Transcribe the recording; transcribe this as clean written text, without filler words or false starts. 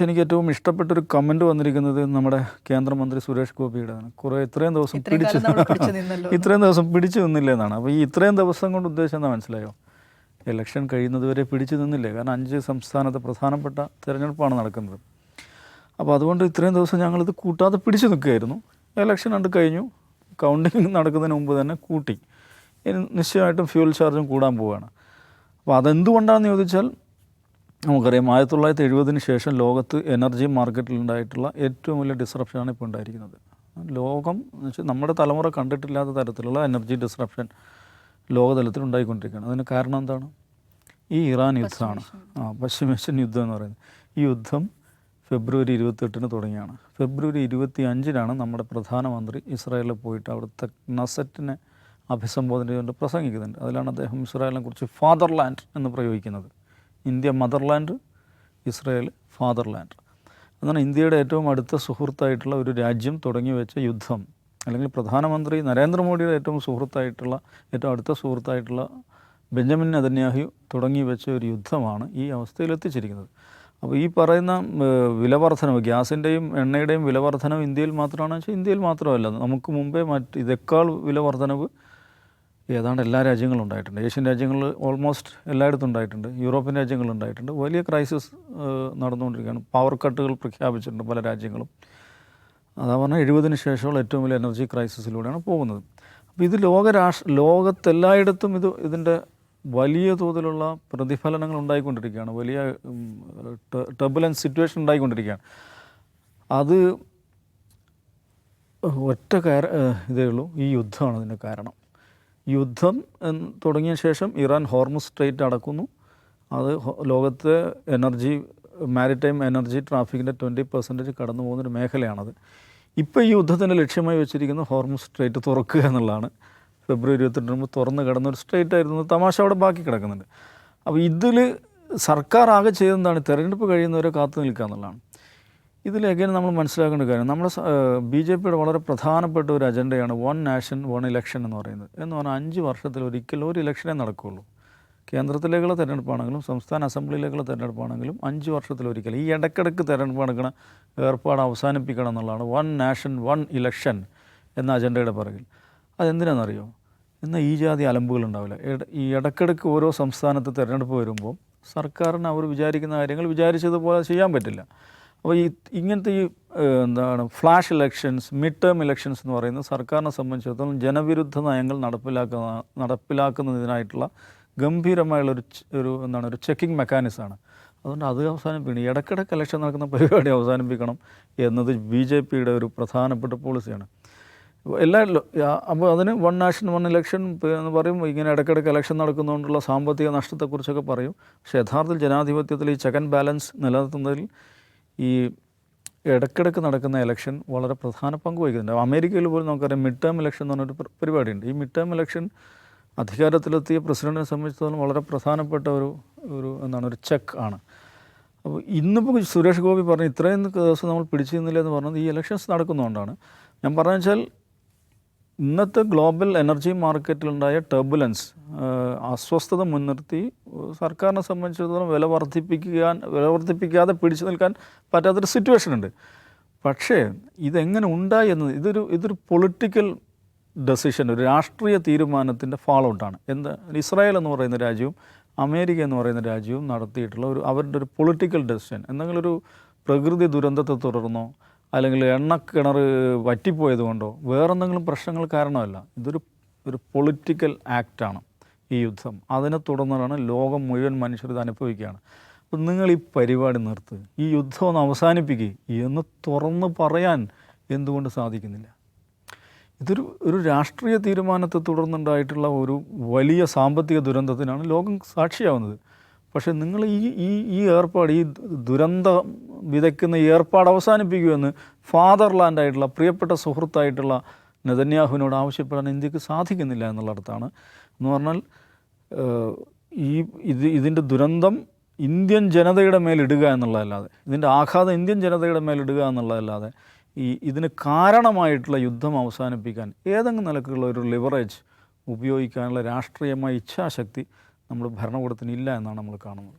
എനിക്ക് ഏറ്റവും ഇഷ്ടപ്പെട്ടൊരു കമൻറ്റ് വന്നിരിക്കുന്നത് നമ്മുടെ കേന്ദ്രമന്ത്രി സുരേഷ് ഗോപിയുടെയാണ്. ഇത്രയും ദിവസം പിടിച്ചു നിന്നില്ല എന്നാണ്. അപ്പോൾ ഈ ഇത്രയും ദിവസം കൊണ്ട് ഉദ്ദേശം എന്താ മനസ്സിലായോ? ഇലക്ഷൻ കഴിയുന്നത് വരെ പിടിച്ചു നിന്നില്ലേ? കാരണം 5 സംസ്ഥാനത്ത് പ്രധാനപ്പെട്ട തിരഞ്ഞെടുപ്പാണ് നടക്കുന്നത്. അപ്പോൾ അതുകൊണ്ട് ഇത്രയും ദിവസം ഞങ്ങളിത് കൂട്ടാതെ പിടിച്ചു നിൽക്കുകയായിരുന്നു. ഇലക്ഷൻ കണ്ട് കഴിഞ്ഞു, കൗണ്ടിങ് നടക്കുന്നതിന് മുമ്പ് തന്നെ കൂട്ടി. ഇനി നിശ്ചയമായിട്ടും ഫ്യൂൽ ചാർജും കൂടാൻ പോവുകയാണ്. അപ്പോൾ അതെന്തുകൊണ്ടാണെന്ന് ചോദിച്ചാൽ നമുക്കറിയാം 1970 ശേഷം ലോകത്ത് എനർജി മാർക്കറ്റിലുണ്ടായിട്ടുള്ള ഏറ്റവും വലിയ ഡിസ്റപ്ഷനാണ് ഇപ്പോൾ ഉണ്ടായിരിക്കുന്നത്. ലോകം എന്ന് വെച്ചാൽ നമ്മുടെ തലമുറ കണ്ടിട്ടില്ലാത്ത തരത്തിലുള്ള എനർജി ഡിസ്റപ്ഷൻ ലോകതലത്തിൽ ഉണ്ടായിക്കൊണ്ടിരിക്കുകയാണ്. അതിന് കാരണം എന്താണ്? ഈ ഇറാൻ യുദ്ധമാണ്. പശ്ചിമേഷ്യൻ യുദ്ധം എന്ന് പറയുന്നത്. ഈ യുദ്ധം ഫെബ്രുവരി 28 തുടങ്ങിയാണ്. ഫെബ്രുവരി 25 നമ്മുടെ പ്രധാനമന്ത്രി ഇസ്രായേലിൽ പോയിട്ട് അവിടുത്തെ ക്നെസറ്റിനെ അഭിസംബോധന ചെയ്തുകൊണ്ട് പ്രസംഗിക്കുന്നുണ്ട്. അതിലാണ് അദ്ദേഹം ഇസ്രായേലിനെ കുറിച്ച് ഫാദർലാൻഡ് എന്ന് പ്രയോഗിക്കുന്നത്. India motherland, Israel fatherland. എന്നാണ് ഇന്ത്യയുടെ ഏറ്റവും അടുത്ത സുഹൃത്തായിട്ടുള്ള ഒരു രാജ്യം തുടങ്ങി വെച്ച യുദ്ധം, അല്ലെങ്കിൽ പ്രധാനമന്ത്രി നരേന്ദ്രമോദിയുടെ ഏറ്റവും അടുത്ത സുഹൃത്തായിട്ടുള്ള ബെഞ്ചമിൻ നെതന്യാഹു തുടങ്ങി വെച്ച ഒരു യുദ്ധമാണ് ഈ അവസ്ഥയിലെത്തിച്ചിരിക്കുന്നത്. അപ്പോൾ ഈ പറയുന്ന വിലവർധനവ്, ഗ്യാസിൻ്റെയും എണ്ണയുടെയും വിലവർധനവ് ഇന്ത്യയിൽ മാത്രമാണെന്ന് വെച്ചാൽ ഇന്ത്യയിൽ മാത്രമല്ല, നമുക്ക് മുമ്പേ ഇതേക്കാൾ വിലവർധനവ് ഏതാണ്ട് എല്ലാ രാജ്യങ്ങളും ഉണ്ടായിട്ടുണ്ട്. ഏഷ്യൻ രാജ്യങ്ങളിൽ ഓൾമോസ്റ്റ് എല്ലായിടത്തും ഉണ്ടായിട്ടുണ്ട്. യൂറോപ്യൻ രാജ്യങ്ങളുണ്ടായിട്ടുണ്ട്. വലിയ ക്രൈസിസ് നടന്നുകൊണ്ടിരിക്കുകയാണ്. പവർ കട്ടുകൾ പ്രഖ്യാപിച്ചിട്ടുണ്ട് പല രാജ്യങ്ങളും. അതാ പറഞ്ഞാൽ 70 ശേഷമുള്ള ഏറ്റവും വലിയ എനർജി ക്രൈസിസിലൂടെയാണ് പോകുന്നത്. അപ്പോൾ ഇത് ലോകത്തെല്ലായിടത്തും ഇതിൻ്റെ വലിയ തോതിലുള്ള പ്രതിഫലനങ്ങൾ ഉണ്ടായിക്കൊണ്ടിരിക്കുകയാണ്. വലിയ ടർബുലൻസ് സിറ്റുവേഷൻ ഉണ്ടായിക്കൊണ്ടിരിക്കുകയാണ്. അത് ഒറ്റ ഇതേ ഉള്ളൂ, ഈ യുദ്ധമാണ് അതിൻ്റെ കാരണം. യുദ്ധം തുടങ്ങിയ ശേഷം ഇറാൻ ഹോർമുസ് സ്ട്രെയിറ്റ് അടക്കുന്നു. അത് ലോകത്തെ മാരിടൈം എനർജി ട്രാഫിക്കിൻ്റെ 20% കടന്നു പോകുന്നൊരു മേഖലയാണത്. ഇപ്പോൾ ഈ യുദ്ധത്തിൻ്റെ ലക്ഷ്യമായി വെച്ചിരിക്കുന്നത് ഹോർമുസ് സ്ട്രെയിറ്റ് തുറക്കുക എന്നുള്ളതാണ്. ഫെബ്രുവരി 28 മുമ്പ് തുറന്ന് കിടന്നൊരു സ്ട്രെയിറ്റ് ആയിരുന്നു. തമാശ അവിടെ ബാക്കി കിടക്കുന്നുണ്ട്. അപ്പോൾ ഇതിൽ സർക്കാർ ആകെ ചെയ്തെന്താണ്? തെരഞ്ഞെടുപ്പ് കഴിയുന്നവരെ കാത്തു നിൽക്കുക എന്നുള്ളതാണ്. ഇതിലേക്കാണ് നമ്മൾ മനസ്സിലാക്കേണ്ട കാര്യം. നമ്മുടെ BJPയുടെ വളരെ പ്രധാനപ്പെട്ട ഒരു അജണ്ടയാണ് 1 നാഷൻ 1 ഇലക്ഷൻ എന്ന് പറയുന്നത്. എന്ന് പറഞ്ഞാൽ 5 വർഷത്തിലൊരിക്കൽ ഒരു ഇലക്ഷനേ നടക്കുകയുള്ളൂ. കേന്ദ്രത്തിലേക്കുള്ള തിരഞ്ഞെടുപ്പാണെങ്കിലും സംസ്ഥാന അസംബ്ലിയിലേക്കുള്ള തിരഞ്ഞെടുപ്പാണെങ്കിലും 5 വർഷത്തിലൊരിക്കൽ ഈ ഇടയ്ക്കിടയ്ക്ക് തിരഞ്ഞെടുപ്പ് നടക്കുന്ന ഏർപ്പാട് അവസാനിപ്പിക്കണം എന്നുള്ളതാണ് 1 നാഷൻ 1 ഇലക്ഷൻ എന്ന അജണ്ടയുടെ പിറകിൽ. അതെന്തിനാണെന്നറിയോ? എന്നാൽ ഈ ജാതി അലമ്പുകളുണ്ടാവില്ല. ഈ ഇടയ്ക്കിടയ്ക്ക് ഓരോ സംസ്ഥാനത്ത് തിരഞ്ഞെടുപ്പ് വരുമ്പോൾ സർക്കാരിന് അവർ വിചാരിക്കുന്ന കാര്യങ്ങൾ വിചാരിച്ചതുപോലെ ചെയ്യാൻ പറ്റില്ല. അപ്പോൾ ഇങ്ങനത്തെ flash elections, mid term elections എന്ന് പറയുന്നത് സർക്കാരിനെ സംബന്ധിച്ചിടത്തോളം ജനവിരുദ്ധ നയങ്ങൾ നടപ്പിലാക്കുന്നതിനായിട്ടുള്ള ഗംഭീരമായുള്ളൊരു ഒരു ചെക്കിംഗ് മെക്കാനിസമാണ്. അതുകൊണ്ട് അത് അവസാനിപ്പിക്കണം. ഇടയ്ക്കിടയ്ക്ക് ഇലക്ഷൻ നടക്കുന്ന പരിപാടി അവസാനിപ്പിക്കണം എന്നത് BJPയുടെ ഒരു പ്രധാനപ്പെട്ട പോളിസിയാണ്. അപ്പോൾ അതിന് 1 നാഷൻ 1 ഇലക്ഷൻ എന്ന് പറയുമ്പോൾ ഇങ്ങനെ ഇടയ്ക്കിടയ്ക്ക് ഇലക്ഷൻ നടക്കുന്നതുകൊണ്ടുള്ള സാമ്പത്തിക നഷ്ടത്തെക്കുറിച്ചൊക്കെ പറയും. പക്ഷേ യഥാർത്ഥത്തിൽ ജനാധിപത്യത്തിൽ ഈ ചെക്ക് ആൻഡ് ബാലൻസ് നിലനിർത്തുന്നതിൽ ഈ ഇടയ്ക്കിടയ്ക്ക് നടക്കുന്ന ഇലക്ഷൻ വളരെ പ്രധാന പങ്ക് വഹിക്കുന്നുണ്ട്. അമേരിക്കയിൽ പോലും നമുക്കറിയാം മിഡ് ടേം ഇലക്ഷൻ എന്ന് പറഞ്ഞൊരു പരിപാടിയുണ്ട്. ഈ മിഡ് ടേം ഇലക്ഷൻ അധികാരത്തിലെത്തിയ പ്രസിഡന്റിനെ സംബന്ധിച്ചിടത്തോളം വളരെ പ്രധാനപ്പെട്ട ഒരു ചെക്ക് ആണ്. അപ്പോൾ ഇന്നിപ്പോൾ സുരേഷ് ഗോപി പറഞ്ഞു ഇത്രയും ദിവസം നമ്മൾ പിടിച്ചു നിന്നില്ല എന്ന് പറഞ്ഞത് ഈ ഇലക്ഷൻസ് നടക്കുന്നതുകൊണ്ടാണ്. ഞാൻ പറഞ്ഞു വെച്ചാൽ ഇന്നത്തെ ഗ്ലോബൽ എനർജി മാർക്കറ്റിലുണ്ടായ ടർബുലൻസ്, അസ്വസ്ഥത മുൻനിർത്തി സർക്കാരിനെ സംബന്ധിച്ചിടത്തോളം വില വർദ്ധിപ്പിക്കാതെ പിടിച്ചു നിൽക്കാൻ പറ്റാത്തൊരു സിറ്റുവേഷൻ ഉണ്ട്. പക്ഷേ ഇതെങ്ങനെ ഉണ്ടായി എന്നത് ഇതൊരു പൊളിറ്റിക്കൽ ഡെസിഷൻ, ഒരു രാഷ്ട്രീയ തീരുമാനത്തിൻ്റെ ഫാൾ ഔട്ടാണ്. ഇസ്രായേൽ എന്ന് പറയുന്ന രാജ്യവും അമേരിക്ക എന്ന് പറയുന്ന രാജ്യവും നടത്തിയിട്ടുള്ള അവരുടെ ഒരു പൊളിറ്റിക്കൽ ഡെസിഷൻ. എന്തെങ്കിലും ഒരു പ്രകൃതി ദുരന്തത്തെ തുടർന്നോ അല്ലെങ്കിൽ എണ്ണക്കിണർ വറ്റിപ്പോയത് കൊണ്ടോ വേറെന്തെങ്കിലും പ്രശ്നങ്ങൾ കാരണമല്ല. ഒരു പൊളിറ്റിക്കൽ ആക്റ്റാണ് ഈ യുദ്ധം. അതിനെ തുടർന്നാണ് ലോകം മുഴുവൻ മനുഷ്യർ ഇത് അനുഭവിക്കുകയാണ്. അപ്പം നിങ്ങൾ ഈ പരിപാടി നിർത്ത്, ഈ യുദ്ധം ഒന്ന് അവസാനിപ്പിക്കുക എന്ന് തുറന്ന് പറയാൻ എന്തുകൊണ്ട് സാധിക്കുന്നില്ല? ഒരു രാഷ്ട്രീയ തീരുമാനത്തെ തുടർന്നുണ്ടായിട്ടുള്ള ഒരു വലിയ സാമ്പത്തിക ദുരന്തത്തിനാണ് ലോകം സാക്ഷിയാവുന്നത്. പക്ഷേ നിങ്ങൾ ഈ ഏർപ്പാട്, ഈ ദുരന്തം വിതയ്ക്കുന്ന ഈ ഏർപ്പാട് അവസാനിപ്പിക്കുമെന്ന് ഫാദർലാൻഡായിട്ടുള്ള പ്രിയപ്പെട്ട സുഹൃത്തായിട്ടുള്ള നെതന്യാഹുവിനോട് ആവശ്യപ്പെടാൻ ഇന്ത്യക്ക് സാധിക്കുന്നില്ല എന്നുള്ളിടത്താണ്. എന്ന് പറഞ്ഞാൽ ഇതിൻ്റെ ദുരന്തം ഇന്ത്യൻ ജനതയുടെ മേലിടുക എന്നുള്ളതല്ലാതെ, ഇതിൻ്റെ ആഘാതം ഇന്ത്യൻ ജനതയുടെ മേലിടുക എന്നുള്ളതല്ലാതെ ഇതിന് കാരണമായിട്ടുള്ള യുദ്ധം അവസാനിപ്പിക്കാൻ ഏതെങ്കിലും നിലക്കുള്ള ഒരു ലിവറേജ് ഉപയോഗിക്കാനുള്ള രാഷ്ട്രീയമായ ഇച്ഛാശക്തി നമ്മുടെ ഭരണകൂടത്തിന് ഇല്ല എന്നാണ് നമ്മൾ കാണുന്നത്.